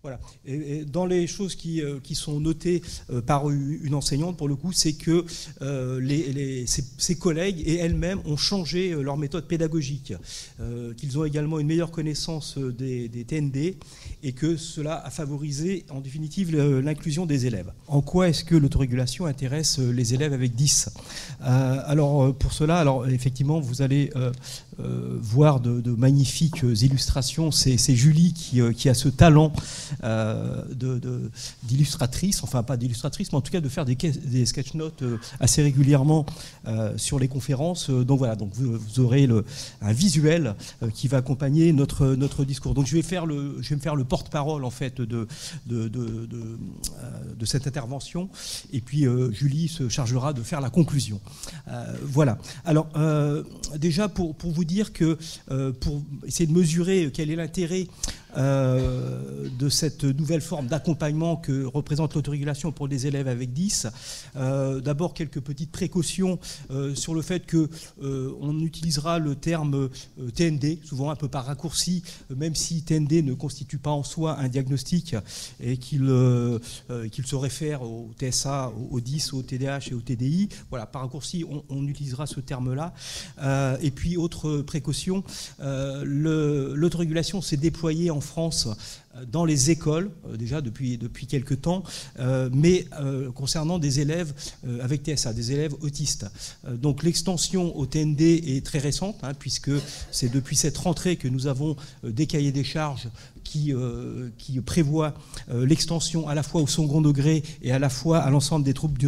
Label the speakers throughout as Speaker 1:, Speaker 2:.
Speaker 1: Voilà. Et dans les choses qui sont notées par une enseignante, pour le coup, c'est que ses collègues et elles-mêmes ont changé leur méthode pédagogique, qu'ils ont également une meilleure connaissance des TND et que cela a favorisé, en définitive, l'inclusion des élèves. En quoi est-ce que l'autorégulation intéresse les élèves avec 10 ? Alors, pour cela, effectivement, vous allez voir de magnifiques illustrations. C'est Julie qui a ce talent d'illustratrice, enfin pas d'illustratrice, mais en tout cas de faire des sketch notes assez régulièrement sur les conférences. Donc voilà, donc vous aurez un visuel qui va accompagner notre discours. Donc je vais me faire le porte-parole en fait de cette intervention, et puis Julie se chargera de faire la conclusion. Voilà. Alors déjà pour vous dire que pour essayer de mesurer quel est l'intérêt de cette nouvelle forme d'accompagnement que représente l'autorégulation pour des élèves avec 10. D'abord, quelques petites précautions sur le fait qu'on utilisera le terme TND, souvent un peu par raccourci, même si TND ne constitue pas en soi un diagnostic et qu'il se réfère au TSA, au 10, au TDAH et au TDI. Voilà, par raccourci, on utilisera ce terme-là. Et puis, autre précaution, l'autorégulation s'est déployée en France dans les écoles, déjà depuis quelques temps, mais concernant des élèves avec TSA, des élèves autistes. Donc l'extension au TND est très récente, puisque c'est depuis cette rentrée que nous avons des cahiers des charges qui prévoit l'extension à la fois au second degré et à la fois à l'ensemble des troubles du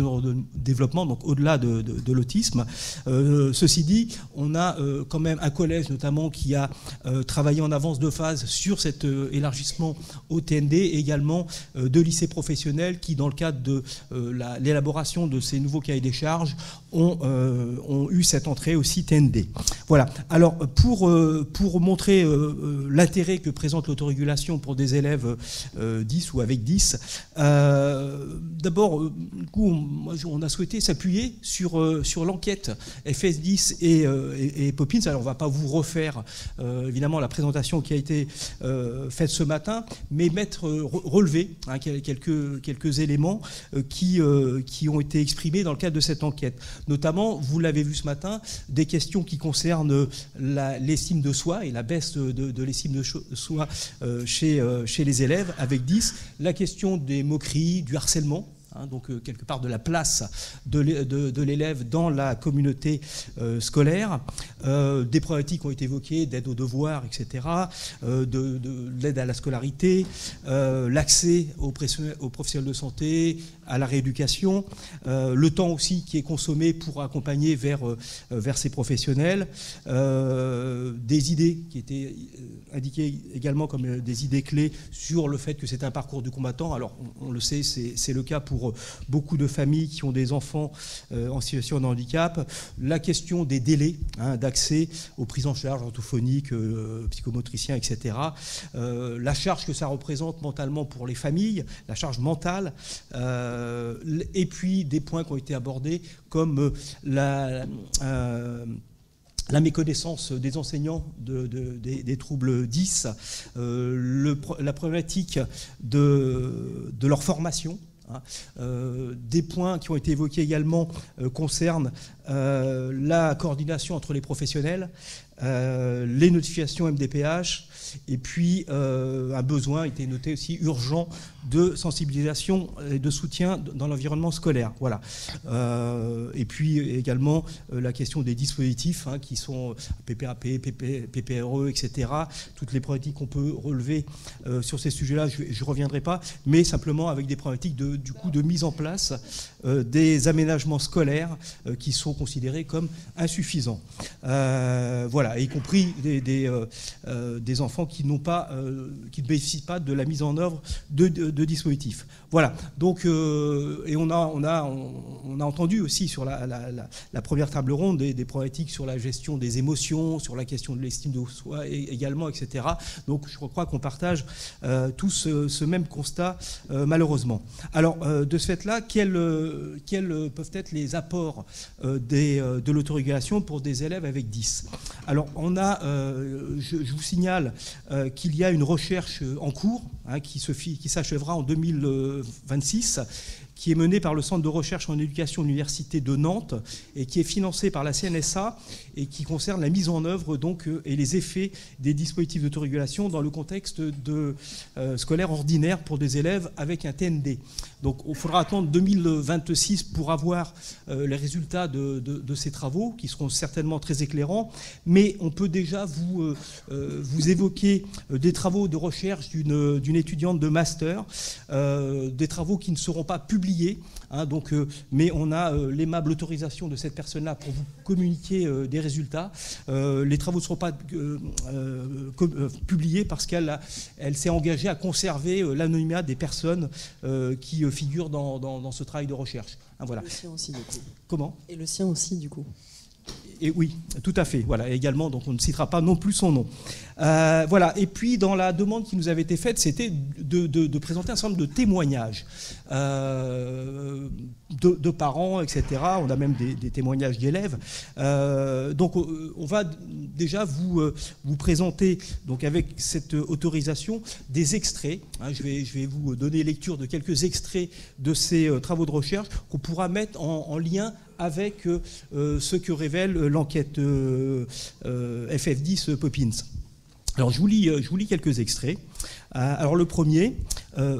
Speaker 1: développement, donc au-delà de l'autisme. Ceci dit, on a quand même un collège notamment qui a travaillé en avance de phase sur cet élargissement au TND, et également de lycées professionnels qui, dans le cadre de l'élaboration de ces nouveaux cahiers des charges, ont eu cette entrée aussi TND. Voilà. Alors, pour montrer l'intérêt que présente l'autorégulation pour des élèves 10 ou avec 10, d'abord, on a souhaité s'appuyer sur l'enquête FS10 et Poppins. Alors, on ne va pas vous refaire, évidemment, la présentation qui a été faite ce matin, mais relever quelques éléments qui ont été exprimés dans le cadre de cette enquête. Notamment, vous l'avez vu ce matin, des questions qui concernent l'estime de soi et la baisse de l'estime de soi chez les élèves avec 10, la question des moqueries, du harcèlement, donc quelque part de la place de l'élève dans la communauté scolaire, des problématiques ont été évoquées, d'aide aux devoirs, etc., de l'aide à la scolarité, l'accès aux professionnels de santé, à la rééducation, le temps aussi qui est consommé pour accompagner vers ces professionnels, des idées qui étaient indiquées également comme des idées clés sur le fait que c'est un parcours du combattant. Alors on le sait, c'est le cas pour beaucoup de familles qui ont des enfants en situation de handicap. La question des délais d'accès aux prises en charge orthophoniques, psychomotriciens, etc. La charge que ça représente mentalement pour les familles, la charge mentale, et puis des points qui ont été abordés comme la méconnaissance des enseignants des troubles 10, la problématique de leur formation. Des points qui ont été évoqués également concernent la coordination entre les professionnels, les notifications MDPH, et puis un besoin a été noté aussi urgent de sensibilisation et de soutien dans l'environnement scolaire. Voilà. Et puis également la question des dispositifs qui sont PPAP, PPRE, etc. Toutes les problématiques qu'on peut relever sur ces sujets-là, je ne reviendrai pas, mais simplement avec des problématiques de mise en place des aménagements scolaires qui sont considérés comme insuffisants. Voilà, y compris des enfants qui ne bénéficient pas de la mise en œuvre de dispositifs. Voilà. Donc, et on a entendu aussi sur la première table ronde des problématiques sur la gestion des émotions, sur la question de l'estime de soi également, etc. Donc, je crois qu'on partage tous ce même constat, malheureusement. Alors, de ce fait-là, quels peuvent être les apports de l'autorégulation pour des élèves avec 10 ? Alors, je vous signale qu'il y a une recherche en cours qui s'achèvera en 2026, qui est mené par le Centre de recherche en éducation de l'Université de Nantes et qui est financé par la CNSA et qui concerne la mise en œuvre et les effets des dispositifs d'autorégulation dans le contexte scolaire ordinaire pour des élèves avec un TND. Donc il faudra attendre 2026 pour avoir les résultats de ces travaux qui seront certainement très éclairants, mais on peut déjà vous évoquer des travaux de recherche d'une étudiante de master, des travaux qui ne seront pas publiés, mais on a l'aimable autorisation de cette personne-là pour vous communiquer des résultats. Les travaux ne seront pas publiés parce qu'elle s'est engagée à conserver l'anonymat des personnes qui figurent dans ce travail de recherche. Voilà.
Speaker 2: Le sien aussi, du coup.
Speaker 1: Comment ?
Speaker 2: Et le sien aussi, du coup.
Speaker 1: Et oui, tout à fait. Voilà, également, donc on ne citera pas non plus son nom. Voilà. Et puis, dans la demande qui nous avait été faite, c'était de présenter un certain nombre de témoignages de parents, etc. On a même des témoignages d'élèves. Donc, on va déjà vous présenter, donc avec cette autorisation, des extraits. Je vais vous donner lecture de quelques extraits de ces travaux de recherche qu'on pourra mettre en lien avec ce que révèle l'enquête FF10 Poppins. Alors je vous lis quelques extraits. Alors le premier,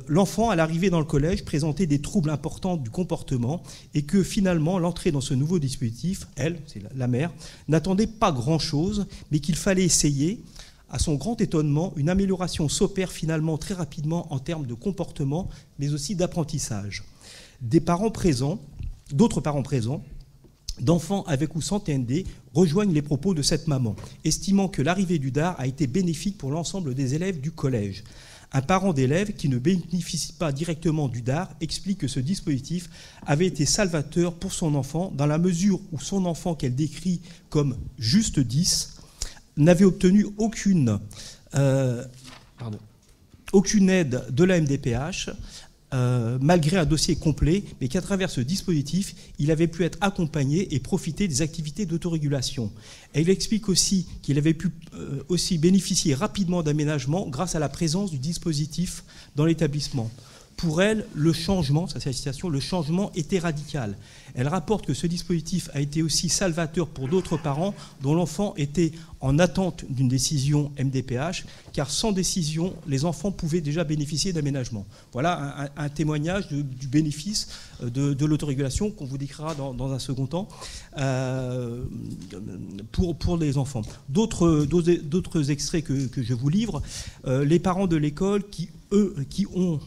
Speaker 1: l'enfant à l'arrivée dans le collège présentait des troubles importants du comportement et que finalement l'entrée dans ce nouveau dispositif, elle, c'est la mère, n'attendait pas grand-chose, mais qu'il fallait essayer. À son grand étonnement, une amélioration s'opère finalement très rapidement en termes de comportement, mais aussi d'apprentissage. D'autres parents présents, d'enfants avec ou sans TND, rejoignent les propos de cette maman, estimant que l'arrivée du DAR a été bénéfique pour l'ensemble des élèves du collège. Un parent d'élève qui ne bénéficie pas directement du DAR explique que ce dispositif avait été salvateur pour son enfant dans la mesure où son enfant, qu'elle décrit comme juste 10, n'avait obtenu aucune aide de la MDPH, malgré un dossier complet, mais qu'à travers ce dispositif, il avait pu être accompagné et profiter des activités d'autorégulation. Elle explique aussi qu'il avait pu aussi bénéficier rapidement d'aménagement grâce à la présence du dispositif dans l'établissement. Pour elle, le changement, ça c'est la citation, le changement était radical. Elle rapporte que ce dispositif a été aussi salvateur pour d'autres parents dont l'enfant était en attente d'une décision MDPH, car sans décision, les enfants pouvaient déjà bénéficier d'aménagement. Voilà un témoignage du bénéfice de l'autorégulation qu'on vous décrira dans un second temps pour les enfants. D'autres extraits que je vous livre, les parents de l'école qui ont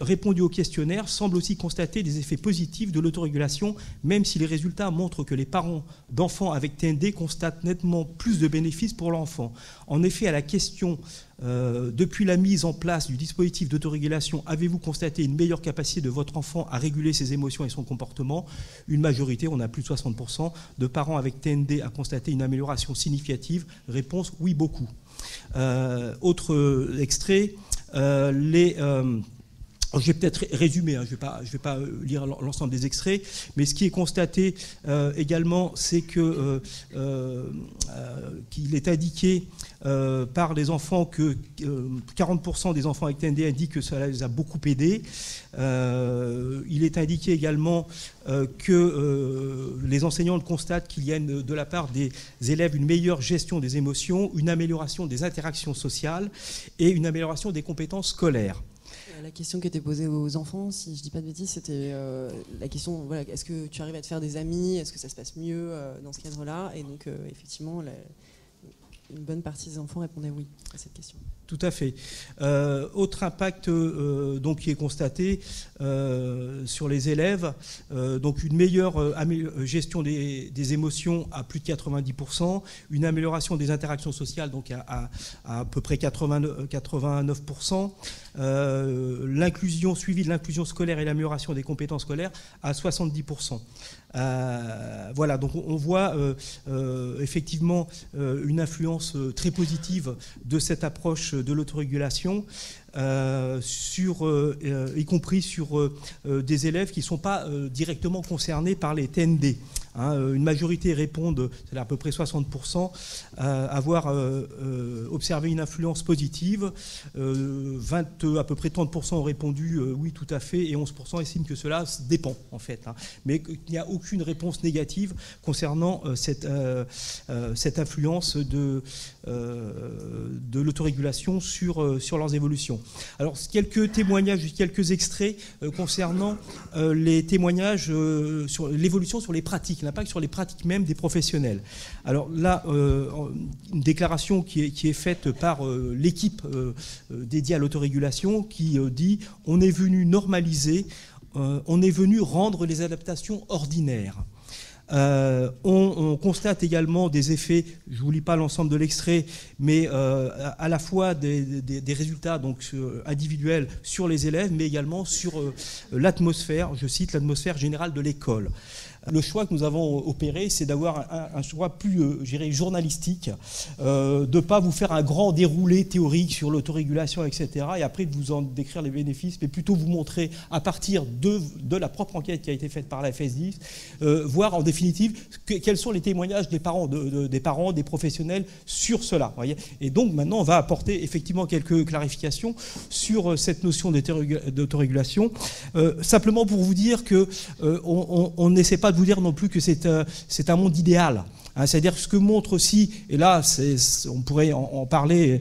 Speaker 1: répondu au questionnaire semblent aussi constater des effets positifs de l'autorégulation, même si les résultats montrent que les parents d'enfants avec TND constatent nettement plus de bénéfices pour l'enfant. En effet, à la question depuis la mise en place du dispositif d'autorégulation, avez-vous constaté une meilleure capacité de votre enfant à réguler ses émotions et son comportement ? Une majorité, on a plus de 60%, de parents avec TND a constaté une amélioration significative. Réponse, oui, beaucoup. Autre extrait, je vais peut-être résumer, je ne vais pas lire l'ensemble des extraits, mais ce qui est constaté également, c'est qu'il est indiqué par les enfants que 40% des enfants avec TND indiquent que cela les a beaucoup aidés. Il est indiqué également que les enseignants constatent qu'il y a de la part des élèves une meilleure gestion des émotions, une amélioration des interactions sociales et une amélioration des compétences scolaires.
Speaker 2: La question qui était posée aux enfants, si je ne dis pas de bêtises, c'était la question, voilà, est-ce que tu arrives à te faire des amis ? Est-ce que ça se passe mieux dans ce cadre-là ? Et donc, effectivement, une bonne partie des enfants répondaient oui à cette question.
Speaker 1: Tout à fait. Autre impact donc, qui est constaté sur les élèves, donc une meilleure gestion des émotions à plus de 90%, une amélioration des interactions sociales donc à peu près 89%, l'inclusion suivie de l'inclusion scolaire et l'amélioration des compétences scolaires à 70%. Voilà, donc on voit effectivement une influence très positive de cette approche de l'autorégulation. y compris sur des élèves qui ne sont pas directement concernés par les TND. Une majorité répondent, c'est à peu près 60%, avoir observé une influence positive. À peu près 30% ont répondu oui, tout à fait, et 11% estiment que cela dépend, en fait. Mais qu'il n'y a aucune réponse négative concernant cette influence de l'autorégulation sur leurs évolutions. Alors, quelques témoignages, quelques extraits concernant les témoignages sur l'évolution sur les pratiques, l'impact sur les pratiques même des professionnels. Alors là, une déclaration qui est faite par l'équipe dédiée à l'autorégulation qui dit « On est venu normaliser, on est venu rendre les adaptations ordinaires ». On constate également des effets, je ne vous lis pas l'ensemble de l'extrait, mais à la fois des résultats donc, individuels sur les élèves, mais également sur l'atmosphère, je cite, l'atmosphère générale de l'école. Le choix que nous avons opéré, c'est d'avoir un choix plus journalistique, de ne pas vous faire un grand déroulé théorique sur l'autorégulation, etc., et après de vous en décrire les bénéfices, mais plutôt vous montrer à partir de la propre enquête qui a été faite par la FS10, voir en définitive quels sont les témoignages des parents, des professionnels sur cela. Voyez. Et donc maintenant, on va apporter effectivement quelques clarifications sur cette notion d'autorégulation. Simplement pour vous dire que on n'essaie pas de vous dire non plus que c'est un monde idéal. C'est-à-dire ce que montre aussi, et là on pourrait en parler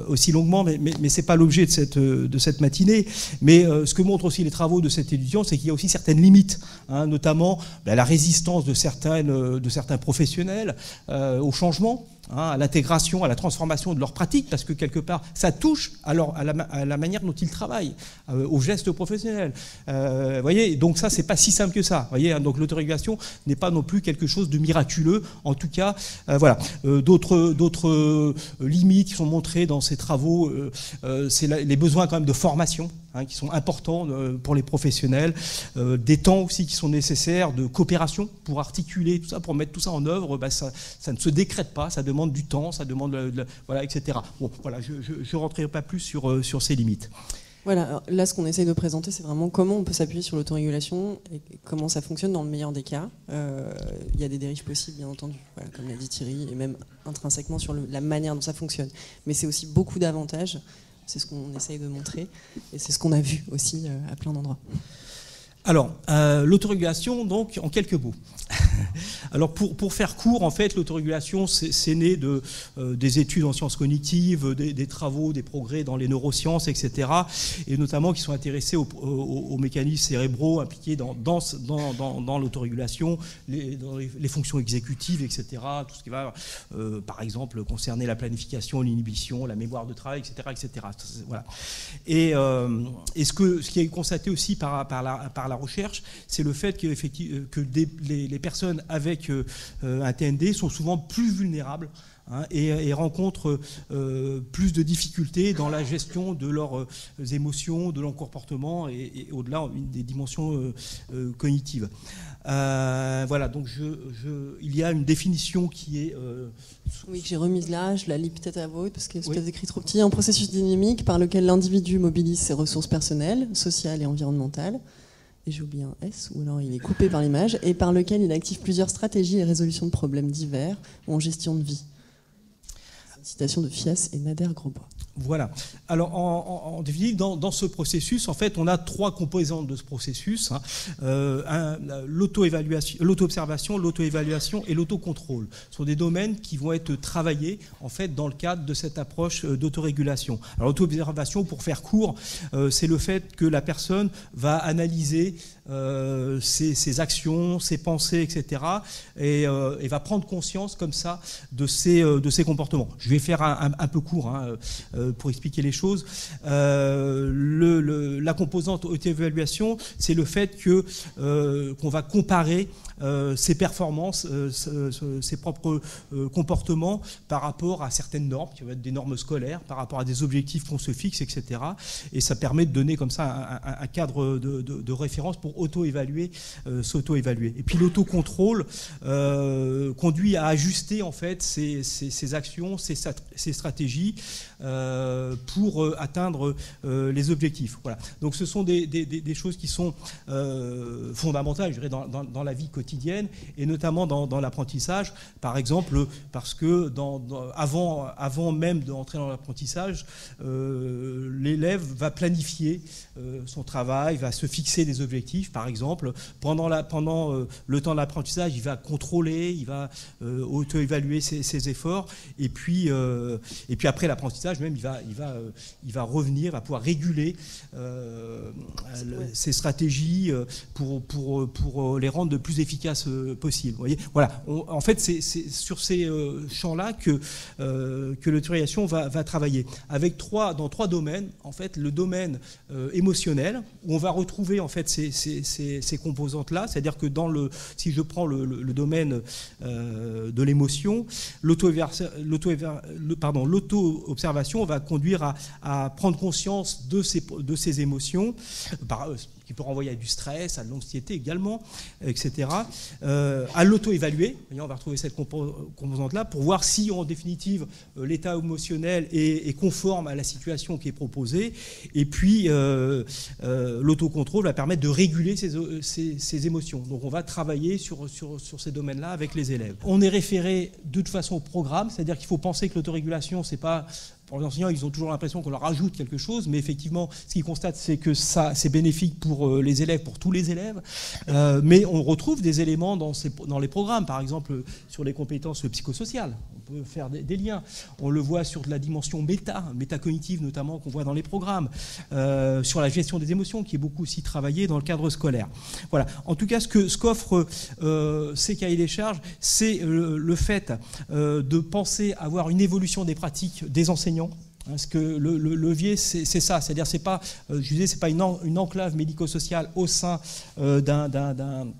Speaker 1: aussi longuement, mais ce n'est pas l'objet de cette matinée, mais ce que montrent aussi les travaux de cette étudiant, c'est qu'il y a aussi certaines limites, notamment la résistance de certains professionnels au changement, à l'intégration, à la transformation de leurs pratiques, parce que quelque part, ça touche à la manière dont ils travaillent, aux gestes professionnels. Voyez, donc ça, c'est pas si simple que ça. Voyez, donc l'autorégulation n'est pas non plus quelque chose de miraculeux. En tout cas, voilà. D'autres limites qui sont montrées dans ces travaux, c'est les besoins quand même de formation, qui sont importants pour les professionnels, des temps aussi qui sont nécessaires de coopération pour articuler tout ça, pour mettre tout ça en œuvre. Ça ne se décrète pas, ça demande du temps, ça demande, voilà, etc. Bon, voilà, je ne rentrerai pas plus sur ces limites.
Speaker 2: Voilà, alors là, ce qu'on essaye de présenter, c'est vraiment comment on peut s'appuyer sur l'autorégulation et comment ça fonctionne dans le meilleur des cas. Il y a des dérives possibles, bien entendu, voilà, comme l'a dit Thierry, et même intrinsèquement sur la manière dont ça fonctionne. Mais c'est aussi beaucoup d'avantages. C'est ce qu'on essaye de montrer et c'est ce qu'on a vu aussi à plein d'endroits.
Speaker 1: Alors, l'autorégulation, donc, en quelques mots. Alors, pour faire court, en fait, l'autorégulation, c'est né des études en sciences cognitives, des travaux, des progrès dans les neurosciences, etc., et notamment qui sont intéressés aux mécanismes cérébraux impliqués dans l'autorégulation, dans les fonctions exécutives, etc., tout ce qui va, par exemple, concerner la planification, l'inhibition, la mémoire de travail, etc., etc. Voilà. Et ce qui est constaté aussi par la recherche, c'est le fait que les personnes avec un TND sont souvent plus vulnérables et rencontrent plus de difficultés dans la gestion de leurs émotions, de leur comportement et au-delà des dimensions cognitives. Voilà, donc il y a une définition qui est...
Speaker 2: Oui, que j'ai remise là, je la lis peut-être à voix haute parce que c'est peut-être écrit trop petit. Un processus dynamique par lequel l'individu mobilise ses ressources personnelles, sociales et environnementales, et j'ai oublié un S, ou alors il est coupé par l'image, et par lequel il active plusieurs stratégies et résolutions de problèmes divers ou en gestion de vie. C'est une citation de Fias et Nader Grosbois.
Speaker 1: Voilà. Alors, en définitive, dans ce processus, en fait, on a trois composantes de ce processus, l'auto-observation, l'auto-évaluation et l'autocontrôle. Ce sont des domaines qui vont être travaillés, en fait, dans le cadre de cette approche d'autorégulation. Alors, l'auto-observation, pour faire court, c'est le fait que la personne va analyser ses actions, ses pensées, etc., et va prendre conscience, comme ça, de ses comportements. Je vais faire un peu court, pour expliquer les choses. La composante auto-évaluation, c'est le fait qu'on va comparer ses performances, ses propres comportements par rapport à certaines normes, qui vont être des normes scolaires, par rapport à des objectifs qu'on se fixe, etc. Et ça permet de donner comme ça un cadre de référence pour auto-évaluer, s'auto-évaluer. Et puis l'autocontrôle conduit à ajuster en fait ses actions, ses stratégies, pour atteindre les objectifs. Voilà. Donc ce sont des choses qui sont fondamentales, je dirais, dans la vie quotidienne, et notamment dans l'apprentissage. Par exemple, parce que avant même d'entrer dans l'apprentissage, l'élève va planifier son travail, va se fixer des objectifs. Par exemple, pendant le temps de l'apprentissage, il va contrôler, il va auto-évaluer ses efforts, et puis après l'apprentissage même, il va revenir, va pouvoir réguler ses stratégies pour les rendre le plus efficaces possible. Vous voyez, voilà. En fait, c'est sur ces champs-là que l'autorisation va travailler, dans trois domaines. En fait, le domaine émotionnel, où on va retrouver en fait ces composantes-là, c'est-à-dire que si je prends le domaine de l'émotion, l'auto-observation va conduire à prendre conscience de ces émotions, qui peut renvoyer à du stress, à de l'anxiété également, etc. À l'auto-évaluer, on va retrouver cette composante-là pour voir si, en définitive, l'état émotionnel est conforme à la situation qui est proposée. Et puis, l'autocontrôle va permettre de réguler ces émotions. Donc, on va travailler sur ces domaines-là avec les élèves. On est référé de toute façon au programme, c'est-à-dire qu'il faut penser que l'autorégulation, c'est pas... Pour les enseignants, ils ont toujours l'impression qu'on leur rajoute quelque chose, mais effectivement, ce qu'ils constatent, c'est que c'est bénéfique pour les élèves, pour tous les élèves. Mais on retrouve des éléments dans les programmes, par exemple sur les compétences psychosociales. On peut faire des liens. On le voit sur de la dimension métacognitive notamment, qu'on voit dans les programmes, sur la gestion des émotions, qui est beaucoup aussi travaillée dans le cadre scolaire. Voilà. En tout cas, ce qu'offrent ces cahiers des charges, c'est le fait de penser avoir une évolution des pratiques des enseignants. Parce que le levier, c'est ça, c'est-à-dire c'est pas une enclave médico-sociale au sein d'un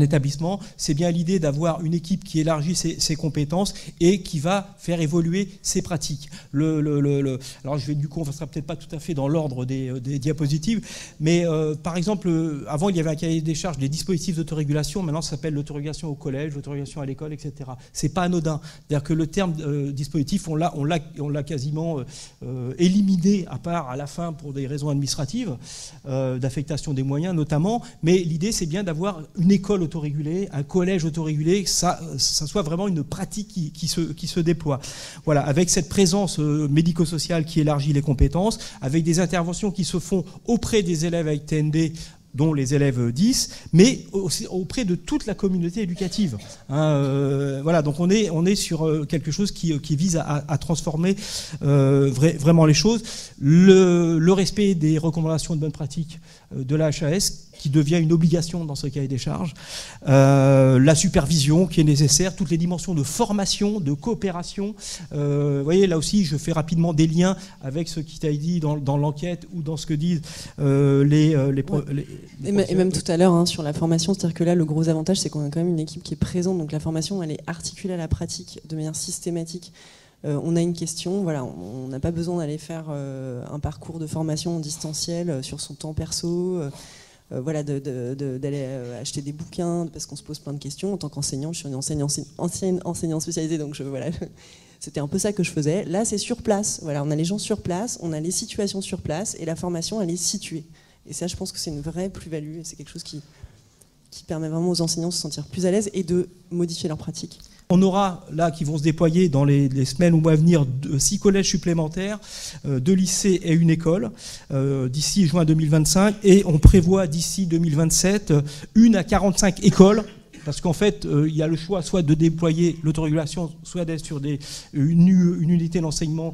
Speaker 1: établissement, c'est bien l'idée d'avoir une équipe qui élargit ses compétences et qui va faire évoluer ses pratiques. Alors on ne sera peut-être pas tout à fait dans l'ordre des diapositives, mais par exemple, avant il y avait un cahier des charges des dispositifs d'autorégulation, maintenant ça s'appelle l'autorégulation au collège, l'autorégulation à l'école, etc. C'est pas anodin. C'est-à-dire que le terme dispositif, on l'a quasiment éliminé, à part à la fin pour des raisons administratives, d'affectation des moyens notamment, mais l'idée c'est bien d'avoir une école autorégulée, un collège autorégulé, que ça soit vraiment une pratique qui se déploie. Voilà, avec cette présence médico-sociale qui élargit les compétences, avec des interventions qui se font auprès des élèves avec TND, dont les élèves 10, mais aussi auprès de toute la communauté éducative. Voilà, donc on est sur quelque chose qui vise à transformer vraiment les choses. Le respect des recommandations de bonne pratique de la HAS, qui devient une obligation dans ce cahier des charges, la supervision qui est nécessaire, toutes les dimensions de formation, de coopération. Vous voyez, là aussi, je fais rapidement des liens avec ce qui t'a dit dans l'enquête ou dans ce que disent
Speaker 2: et même tout à l'heure sur la formation, c'est-à-dire que là, le gros avantage, c'est qu'on a quand même une équipe qui est présente, donc la formation, elle est articulée à la pratique de manière systématique. On a une question, voilà, on n'a pas besoin d'aller faire un parcours de formation en distanciel sur son temps perso, voilà, d'aller acheter des bouquins parce qu'on se pose plein de questions. En tant qu'enseignant, je suis une ancienne enseignante spécialisée, donc voilà, c'était un peu ça que je faisais. Là, c'est sur place, voilà, on a les gens sur place, on a les situations sur place, et la formation, elle est située. Et ça, je pense que c'est une vraie plus-value, et c'est quelque chose qui permet vraiment aux enseignants de se sentir plus à l'aise et de modifier leur pratique.
Speaker 1: On aura là qui vont se déployer dans les semaines ou mois à venir 6 collèges supplémentaires, 2 lycées et une école d'ici juin 2025, et on prévoit d'ici 2027 1 à 45 écoles. Parce qu'en fait, il y a le choix soit de déployer l'autorégulation, soit d'être sur une unité d'enseignement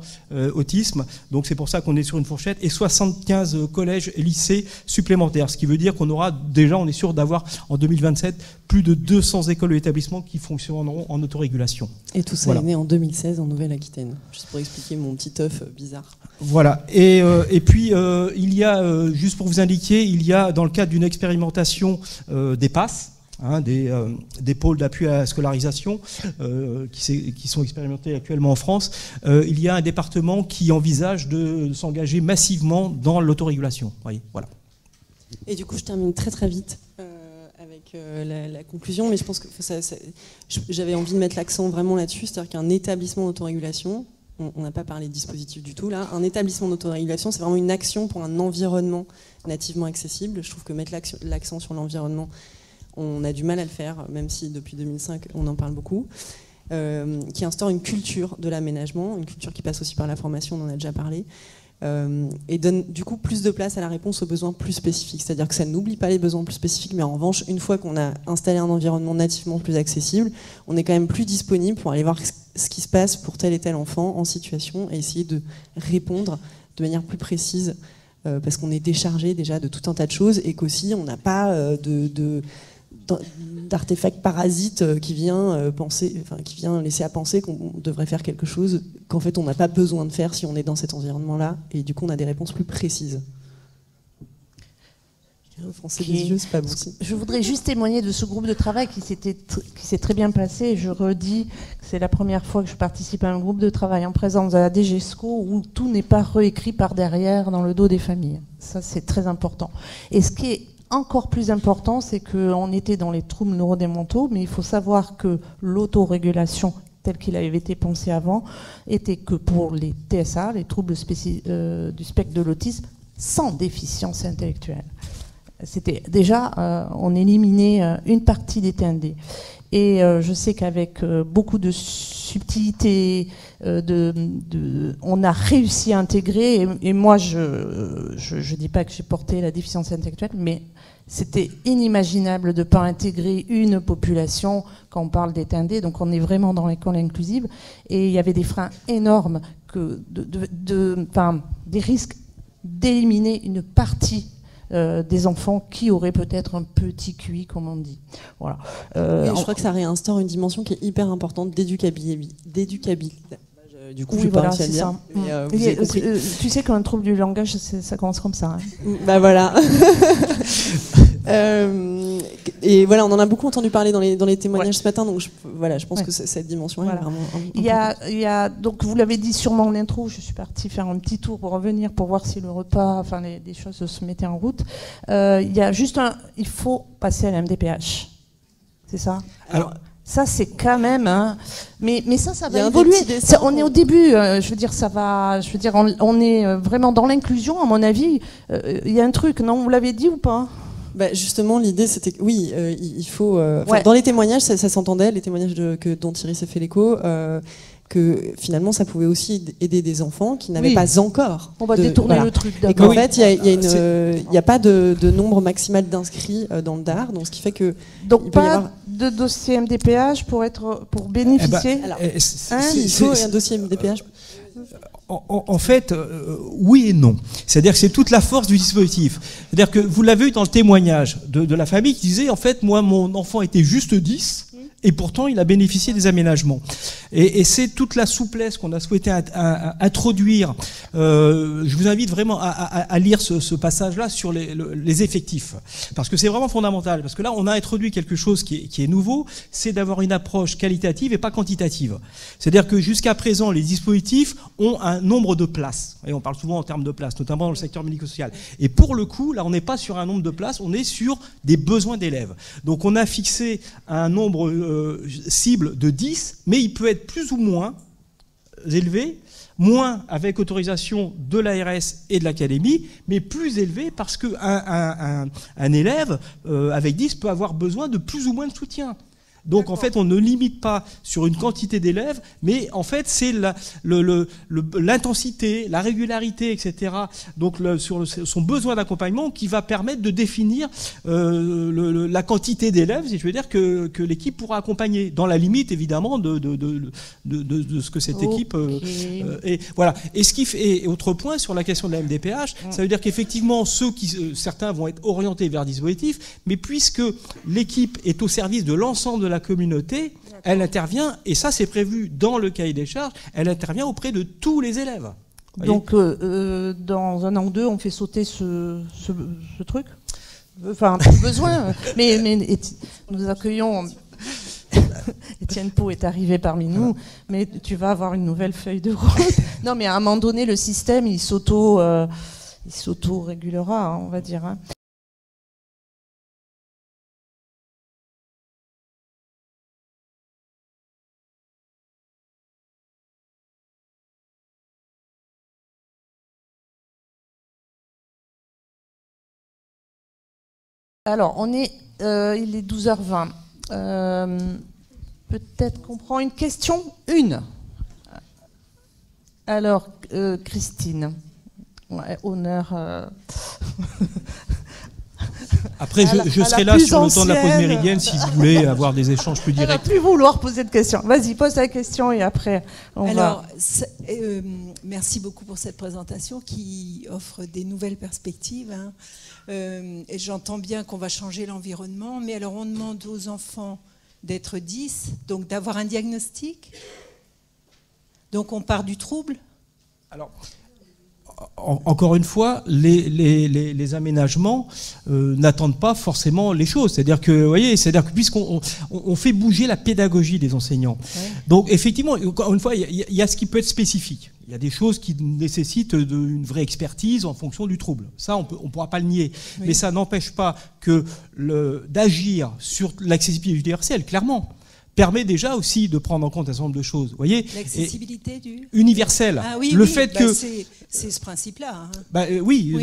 Speaker 1: autisme. Donc c'est pour ça qu'on est sur une fourchette. Et 75 collèges et lycées supplémentaires. Ce qui veut dire qu'on aura déjà, on est sûr d'avoir en 2027 plus de 200 écoles et établissements qui fonctionneront en autorégulation.
Speaker 2: Et tout ça est né en 2016 en Nouvelle-Aquitaine. Juste pour expliquer mon petit œuf bizarre.
Speaker 1: Voilà. Et puis, il y a, juste pour vous indiquer, il y a dans le cadre d'une expérimentation des PASS, des pôles d'appui à la scolarisation qui sont expérimentés actuellement en France, il y a un département qui envisage de s'engager massivement dans l'autorégulation. Oui, voilà.
Speaker 2: Et du coup, je termine très très vite avec la conclusion, mais je pense que j'avais envie de mettre l'accent vraiment là-dessus, c'est-à-dire qu'un établissement d'autorégulation, on n'a pas parlé de dispositif du tout là. Un établissement d'autorégulation, c'est vraiment une action pour un environnement nativement accessible. Je trouve que mettre l'accent sur l'environnement, on a du mal à le faire, même si depuis 2005 on en parle beaucoup. Qui instaure une culture de l'aménagement, une culture qui passe aussi par la formation, on en a déjà parlé, et donne du coup plus de place à la réponse aux besoins plus spécifiques. C'est-à-dire que ça n'oublie pas les besoins plus spécifiques, mais en revanche, une fois qu'on a installé un environnement nativement plus accessible, on est quand même plus disponible pour aller voir ce qui se passe pour tel et tel enfant en situation et essayer de répondre de manière plus précise, parce qu'on est déchargé déjà de tout un tas de choses et qu'aussi on n'a pas d'artefact parasite qui vient qui vient laisser à penser qu'on devrait faire quelque chose qu'en fait on n'a pas besoin de faire si on est dans cet environnement-là, et du coup on a des réponses plus précises. Froncer des yeux, c'est pas bon.
Speaker 3: Je voudrais juste témoigner de ce groupe de travail qui s'est très bien passé, et je redis que c'est la première fois que je participe à un groupe de travail en présence de la DGESCO où tout n'est pas réécrit par derrière dans le dos des familles. Ça, c'est très important. Et ce qui est encore plus important, c'est qu'on était dans les troubles neurodémentaux, mais il faut savoir que l'autorégulation, telle qu'il avait été pensé avant, était que pour les TSA, les troubles du spectre de l'autisme, sans déficience intellectuelle. C'était déjà, on éliminait une partie des TND. Et je sais qu'avec beaucoup de subtilité, on a réussi à intégrer, et moi je dis pas que j'ai porté la déficience intellectuelle, mais c'était inimaginable de ne pas intégrer une population quand on parle des TND, donc on est vraiment dans l'école inclusive, et il y avait des freins énormes, des risques d'éliminer une partie des enfants qui auraient peut-être un petit QI, comme on dit. Voilà.
Speaker 2: Je crois que ça réinstaure une dimension qui est hyper importante d'éducabilité. Du coup,
Speaker 3: oui,
Speaker 2: je
Speaker 3: voilà,
Speaker 2: pas réussi à le dire.
Speaker 3: Tu sais qu'un trouble du langage, ça commence comme ça. Hein.
Speaker 2: Bah voilà. Et voilà, on en a beaucoup entendu parler dans les témoignages ce matin, donc je pense que cette dimension est vraiment.
Speaker 3: Donc vous l'avez dit sûrement en intro, je suis partie faire un petit tour pour revenir pour voir si le repas, des choses se mettaient en route. Il y a juste il faut passer à la MDPH. C'est ça. Alors, ça, c'est quand même. Hein, mais ça va évoluer. On est au début. Je veux dire, ça va. Je veux dire, on est vraiment dans l'inclusion. À mon avis, il y a un truc. Non, vous l'avez dit ou pas?
Speaker 2: Justement, l'idée, c'était que oui, il faut. Dans les témoignages, ça s'entendait, les témoignages dont Thierry s'est fait l'écho. Que finalement, ça pouvait aussi aider des enfants qui n'avaient pas encore.
Speaker 3: On va détourner le truc
Speaker 2: d'abord. Et qu'en fait, il n'y a pas de nombre maximal d'inscrits dans le DAR, donc ce qui fait que.
Speaker 3: Donc pas de dossier MDPH pour bénéficier.
Speaker 2: Il faut un dossier MDPH.
Speaker 1: En fait, oui et non. C'est-à-dire que c'est toute la force du dispositif. C'est-à-dire que vous l'avez eu dans le témoignage de la famille qui disait, en fait, moi, mon enfant était juste 10. Et pourtant, il a bénéficié des aménagements. Et c'est toute la souplesse qu'on a souhaité introduire. Je vous invite vraiment à lire ce passage-là sur les effectifs. Parce que c'est vraiment fondamental. Parce que là, on a introduit quelque chose qui est nouveau, c'est d'avoir une approche qualitative et pas quantitative. C'est-à-dire que jusqu'à présent, les dispositifs ont un nombre de places. Et on parle souvent en termes de places, notamment dans le secteur médico-social. Et pour le coup, là, on n'est pas sur un nombre de places, on est sur des besoins d'élèves. Donc on a fixé un nombre cible de 10, mais il peut être plus ou moins élevé, moins avec autorisation de l'ARS et de l'académie, mais plus élevé parce qu'un élève avec 10 peut avoir besoin de plus ou moins de soutien. Donc en fait, on ne limite pas sur une quantité d'élèves, mais en fait, c'est l'intensité, la régularité, etc. Donc sur son besoin d'accompagnement qui va permettre de définir la quantité d'élèves, si je veux dire, que l'équipe pourra accompagner, dans la limite évidemment de ce que cette équipe est. Voilà. Et ce qui fait, et autre point sur la question de la MDPH, ça veut dire qu'effectivement, certains vont être orientés vers dispositifs, mais puisque l'équipe est au service de l'ensemble de la communauté, elle intervient, et ça c'est prévu dans le cahier des charges, elle intervient auprès de tous les élèves.
Speaker 3: Donc dans un an ou deux, on fait sauter ce truc. Enfin, plus besoin. mais nous accueillons. Étienne Pau est arrivé parmi nous, mais tu vas avoir une nouvelle feuille de route. Non, mais à un moment donné, le système, il s'auto-régulera, hein, on va dire. Hein. Alors, il est 12h20. Peut-être qu'on prend une question, une. Alors, Christine, ouais, honneur.
Speaker 1: Après, je serai là sur le temps de la pause méridienne si vous voulez avoir des échanges plus directs.
Speaker 3: Elle va plus vouloir poser de questions. Vas-y, pose la question et après, on va...
Speaker 4: Merci beaucoup pour cette présentation qui offre des nouvelles perspectives. Hein. Et j'entends bien qu'on va changer l'environnement, mais alors on demande aux enfants d'être 10, donc d'avoir un diagnostic. Donc on part du trouble.
Speaker 1: Alors, encore une fois, les aménagements n'attendent pas forcément les choses. C'est-à-dire que, vous voyez, c'est-à-dire que puisqu'on fait bouger la pédagogie des enseignants. Ouais. Donc, effectivement, encore une fois, il y a ce qui peut être spécifique. Il y a des choses qui nécessitent une vraie expertise en fonction du trouble. Ça, on ne pourra pas le nier. Oui. Mais ça n'empêche pas que d'agir sur l'accessibilité universelle, clairement, permet déjà aussi de prendre en compte un certain nombre de choses. Vous voyez,
Speaker 4: l'accessibilité
Speaker 1: universelle.
Speaker 4: Ah oui,
Speaker 1: le fait que
Speaker 4: c'est ce principe-là. Hein.
Speaker 1: Oui.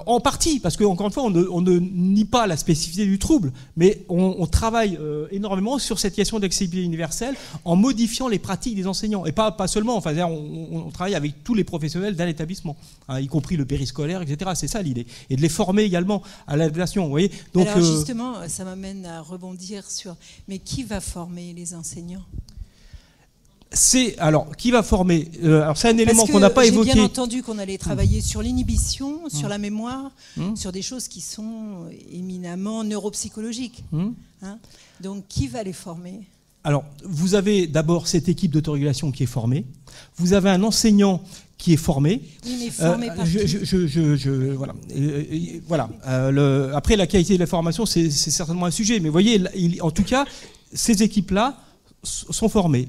Speaker 1: En partie, parce qu'encore une fois, on ne nie pas la spécificité du trouble, mais on travaille énormément sur cette question d'accessibilité universelle en modifiant les pratiques des enseignants. Et pas seulement, enfin, on travaille avec tous les professionnels d'un établissement, hein, y compris le périscolaire, etc. C'est ça l'idée. Et de les former également à l'adaptation. Vous voyez. Donc,
Speaker 4: alors justement, ça m'amène à rebondir sur, mais qui va former les enseignants?
Speaker 1: Alors, qui va former? Alors, c'est un élément qu'on n'a pas évoqué.
Speaker 4: J'ai bien entendu qu'on allait travailler sur l'inhibition, sur la mémoire, sur des choses qui sont éminemment neuropsychologiques. Hein. Donc, qui va les former?
Speaker 1: Alors, vous avez d'abord cette équipe d'autorégulation qui est formée. Vous avez un enseignant qui est formé.
Speaker 4: Oui, mais formé par qui?
Speaker 1: Voilà. Voilà. Après, la qualité de la formation, c'est certainement un sujet. Mais vous voyez, en tout cas, ces équipes-là sont formées.